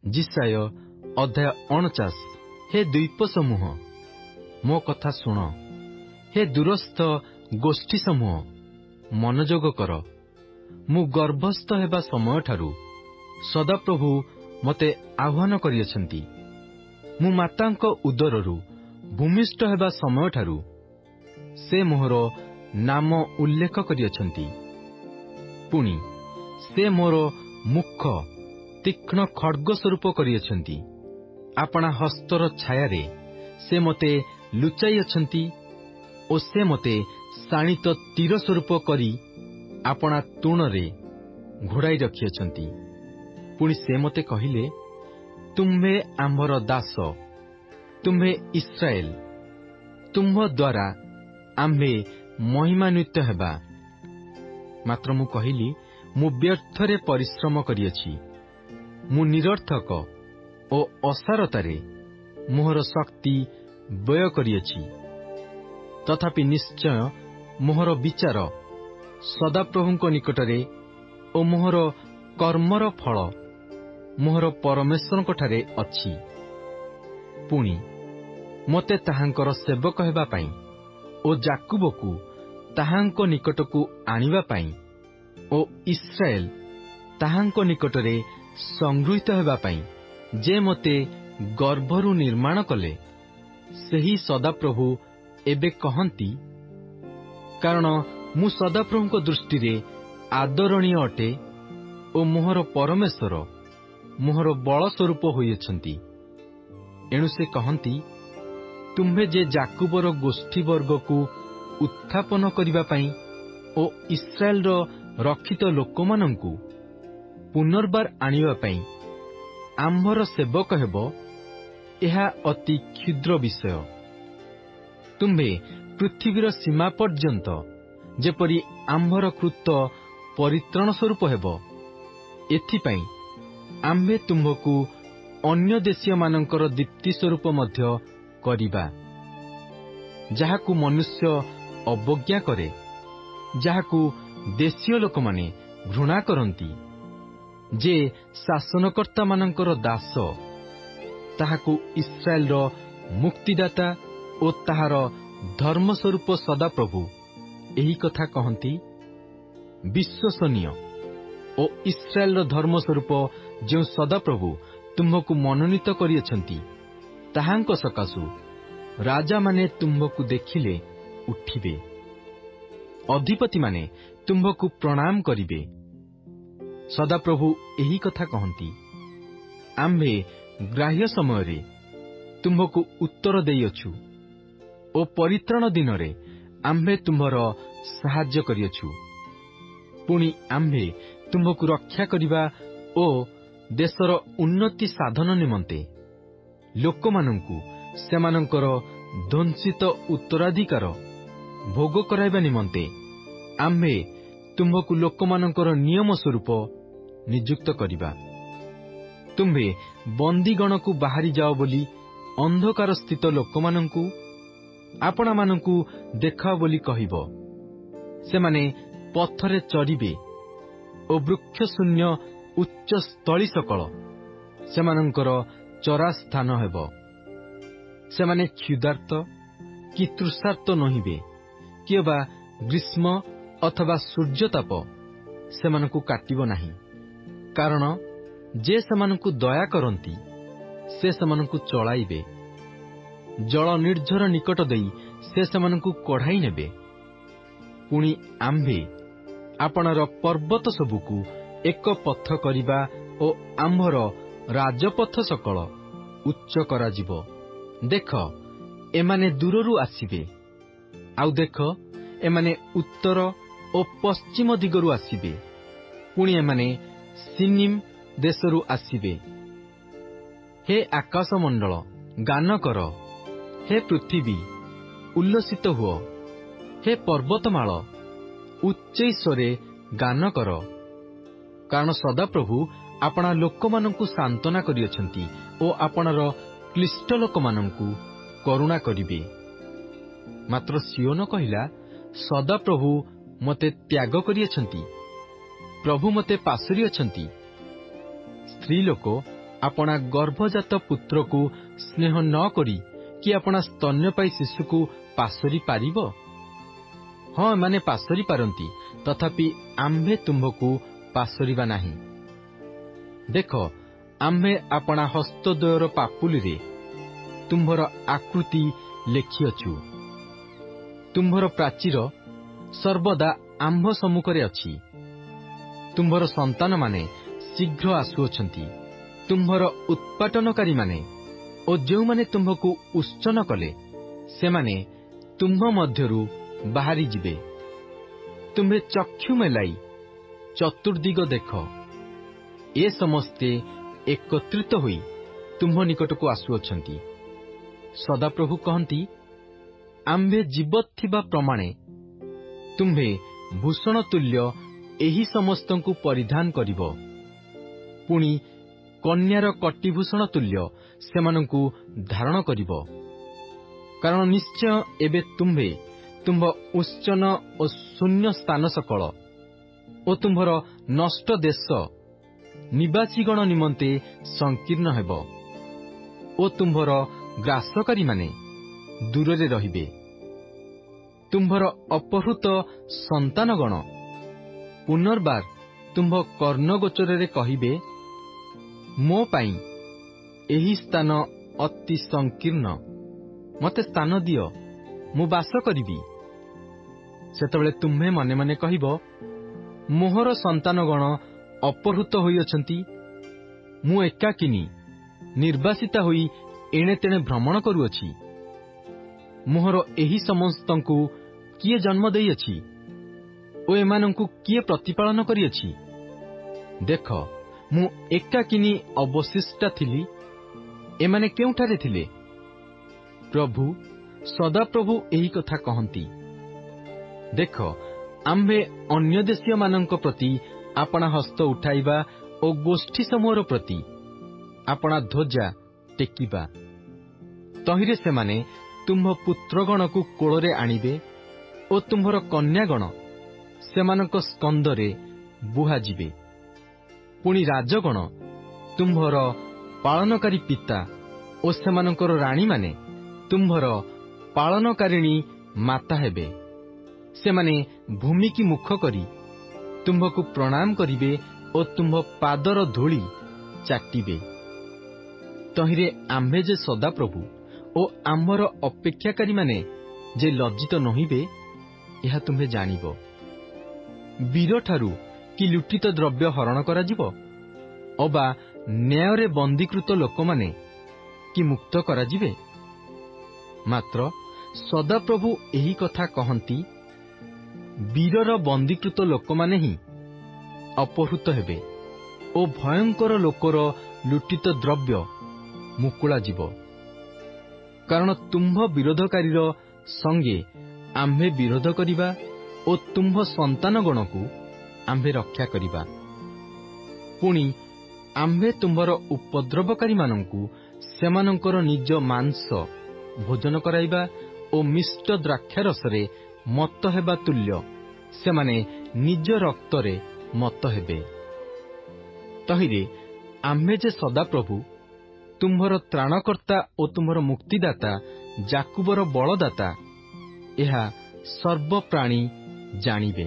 जिसाय अध्याय 49। हे द्वीप समूह मो कथा शुण, हे दूरस्थ गोष्ठी समूह मनोजोग कर। मु गर्भस्थ हेबा समय ठारू सदाप्रभु मते आह्वान करियछंती। मु मातांक उदररू भूमिष्ठ हेबा समय ठारू से मोहर नाम उल्लेख करियछंती। पुणी से मोर मुख तीक्ष्ण खड्ग स्वरूप करियछंती। आपणा हस्तर छायारे से मते लुचाई अछंती ओ से मते शाणित तीर स्वरूप करी आपणा तूणरे घोड़ाई रखियछंती। पुणी से मते कहिले, तुम्भे आम्भर दास, तुम्भे इस्राएल, तुम्भ द्वारा आम्भे महिमान्वित हेबा। मात्र मु कहिली, मु व्यर्थरे परिश्रम करियछि। मु निरर्थक ओ असारतारे मोहर शक्ति व्यय करियछि। तथापि निश्चय मोहर विचार सदाप्रभुଙ୍କ निकटरे ओ मोहर कर्मर फल मोहर परमेश्वरଙ୍କ ठारे अछि। पुणी मते ताहांकर सेवक हेबा पाई ओ जाकुबकु ताहांको निकटकु आनिबा पाई ओ इस्राएल ताहांको निकटरे संगृहीत हेबा पाई जे मते गर्भरू निर्माण कले, सेही सदाप्रभु एबे कहंती। कारण मु सदाप्रभुଙ୍କ दृष्टि आदरणीय अटे ओ मोहर परमेश्वर मोहर बल स्वरूप होइछंती। एणु से कहंती, तुम्भे जे जाकुबर गोष्ठी वर्ग को उत्थापन करिबा पाई ओ इस्राएल रो रक्षित लोकमानंकु पुनर्बार आनिबा पाई आम्भर सेवक हेबो, एहा अति क्षुद्र विषय। तुम्भे पृथ्वीर सीमा पर्यंत जेपरि आम्भर कृत परित्राण स्वरूप हेबो, एथिपाई आम्भे तुम्भकु अन्य देशीय मानंकर दीप्ति स्वरूप मध्य करिबा, जाहाकु मनुष्य अवज्ञा करे, जाहाकु देशीय लोकमाने घृणा करंती, जे शासनकर्ता मानंकर दास, ताहाकु इस्राएल रो मुक्तिदाता ओ ताहार धर्म स्वरूप सदाप्रभु एही कथा कहंती। विश्वसनीय ओ इस्राएल रो धर्म स्वरूप जो सदाप्रभु तुम्भकु मनोनीत करियछंती, ताहांक सकाशु राजा माने तुम्भकु देखिले उठिबे, अधिपति माने तुम्भकु प्रणाम करिबे। सदाप्रभु एही कथा कहंती। आम्भे ग्राह्य समय रे तुम्भकु उत्तर देइअछु ओ परित्राण दिन रे आम्भे तुम्भर साहाय्य करिअछु। पुणी आम्भे तुम्भकु रक्षा करिबा ओ देशर उन्नति साधन निमंते लोकमानंकु सेमानंकर ध्वंसित उत्तराधिकार भोग कराइबा निमंते आम्भे तुम्भकु लोकमानंकर नियम स्वरूप नियुक्त करिबा। तुम्भे बंदीगणकु बाहरी जाओ बोली अंधकार स्थित लोकमानंकु आपणा मानंकु देखाओ बोली कहिबो। सेमाने पथरे चरिबे ओ वृक्ष शून्य उच्च स्थली सकल सेमानंकर चरा स्थान हेबो। सेमाने क्षुधार्त कि तृषार्त नहिबे, किबा ग्रीष्म अथवा सूर्यताप सेमानंकु काटिबो नाही। कारण जे सेमानंकु दया करंती से सेमानंकु चलाइबे, जल निर्झर निकट देई से सेमानंकु कढ़ाई नेबे। पुणी आम्भे आपणर पर्वत सबुकु एक पथ करिबा ओ आम्भर राजपथ सकल उच्च कराजिबो। देख एमाने दूररू आसिबे, आउ देख एमाने उत्तर ओ पश्चिम दिगरू आसिबे। पुणी एमाने सिनिम देशरू आसिबे। हे आकाश मंडल गान कर, हे पृथ्वी उल्लसित हुओ, हे पर्वतमाल उच्च स्वरे गान कर। कारण सदाप्रभु आपणा लोकमानंकु सांत्वना करियछंती ओ आपणर क्लिष्ट लोकमानंकु करुणा करिबे। मात्र सियोन कहिला, सदाप्रभु मते त्याग करियछंती, प्रभु मते पासुरी अछंती। स्त्री लोक आपणा गर्भजात पुत्रको स्नेह न करी कि आपणा स्तन्यपायी शिशुको पासोरी पारिब? हाँ, एमाने पासोरी पारती, तथापि आम्भे तुम्भको पासोरिबा नाही। देख, आम्भे आपणा हस्तद्वयर पापुलिरे तुम्भर आकृति लेखिअछु। तुम्भर प्राचीर सर्वदा आम्भ सम्मुखरे अछि। तुम्भर संतान माने शीघ्र आसुअछन्ति। तुम्भर उत्पाटनकारी माने ओ जो माने तुम्भको उच्चन कले सेमाने तुम्भ मध्यरु बाहरी जिबे। तुम्भे चक्षु मेलाई चतुर्दिग देख। ए समस्ते एकत्रित होई तुम्भ निकटको आसुअछन्ति। सदाप्रभु कहन्ति, आम्भे जीवत थिबा प्रमाणे तुम्भे भूषण तुल्य एही समस्तଙ୍କୁ परिधान करिब। पुणी कन्यार कटिभूषण तुल्य सेमानଙ୍କୁ धारण करिब। कारण निश्चय एबे तुम्भे तुम्भ उच्चन ओ शून्य स्थान सकल ओ तुम्भर नष्ट देश निवासीगण निमंते संकीर्ण हेब ओ तुम्भर ग्रासकारी माने दूरे रहिबे। तुम्भर अपहृत संतानगण पुनर्बार तुम्भ कर्णगोचर कहिबे, मो पाई एही स्थान अति संकीर्ण, मते स्थान दियो, मु बास करिबी। सेतबेले तुम्हे मने मने कहिब, मोहर संतानगण अपहृत होइअछन्ति, मु एकाकिनी निर्वासिता होई एणे तेणे भ्रमण करुअछि। मोहर एही समस्तଙ୍କୁ किए जन्म देइअछि ओ एमानଙ୍କୁ किए प्रतिपालन करिअछि? देख, मु एकाकिनी अवशिष्टा थिली, एमाने केउठारे थिले? प्रभु सदाप्रभु एही कथा कहन्ति। देख, आम्भे अन्य देशीय मानଙ୍କ प्रति आपणा हस्त उठाइबा ओ गोष्ठी समूहर प्रति आपणा ध्वजा टेकिबा। तहिरे सेमाने तुम्भ पुत्रगणକୁ कोଳରେ आଣିବେ ଓ तुम्भर कन्यागण सेमानଙ୍କ स्कंदरे बुहाजिबे। पुणी राजगण तुम्भर पालनकारी पिता ओ सेमानଙ୍କର राणी माने तुम्भर पालनकारिणी माता हेबे। सेमाने भूमि की मुख करी तुम्भको प्रणाम करिबे ओ तुम्भ पादर धूଳି चाटिबे। तहिरे आम्भे जे सदाप्रभु ओ आम्भर अपेक्षाकारी माने जे लज्जित नहिबे, एहा तुम्हे जानिब। वीर ठारू कि लुटित द्रव्य हरण कराजिब? अबा न्यायरे बंदीकृत लोक माने कि मुक्त कराजिबे? मात्र सदाप्रभु एही कथा कहन्ति, वीरर बंदीकृत लोक माने ही अपहृत हेबे ओ भयंकर लोकर लुटित द्रव्य मुकुला जीव। कारण तुम्भ विरोधकारीर संगे आम्भे विरोध करिबा ओ तुम्भ संतानगणକୁ आम्भे रक्षा करिबा। पुणी आम्भे तुम्भर उपद्रवकारी मानଙ୍କୁ सेमानଙ୍କର निज मांस भोजन कराइबा ओ मिष्ट द्राक्षारसरे मत हेबा तुल्य सेमाने निज रक्तरे मत हेबे। तहिरे आम्भे जे सदाप्रभु तुम्भर त्राणकर्ता ओ तुम्भर मुक्तिदाता जाकुबर बलदाता एहा सर्वप्राणी जानिबे।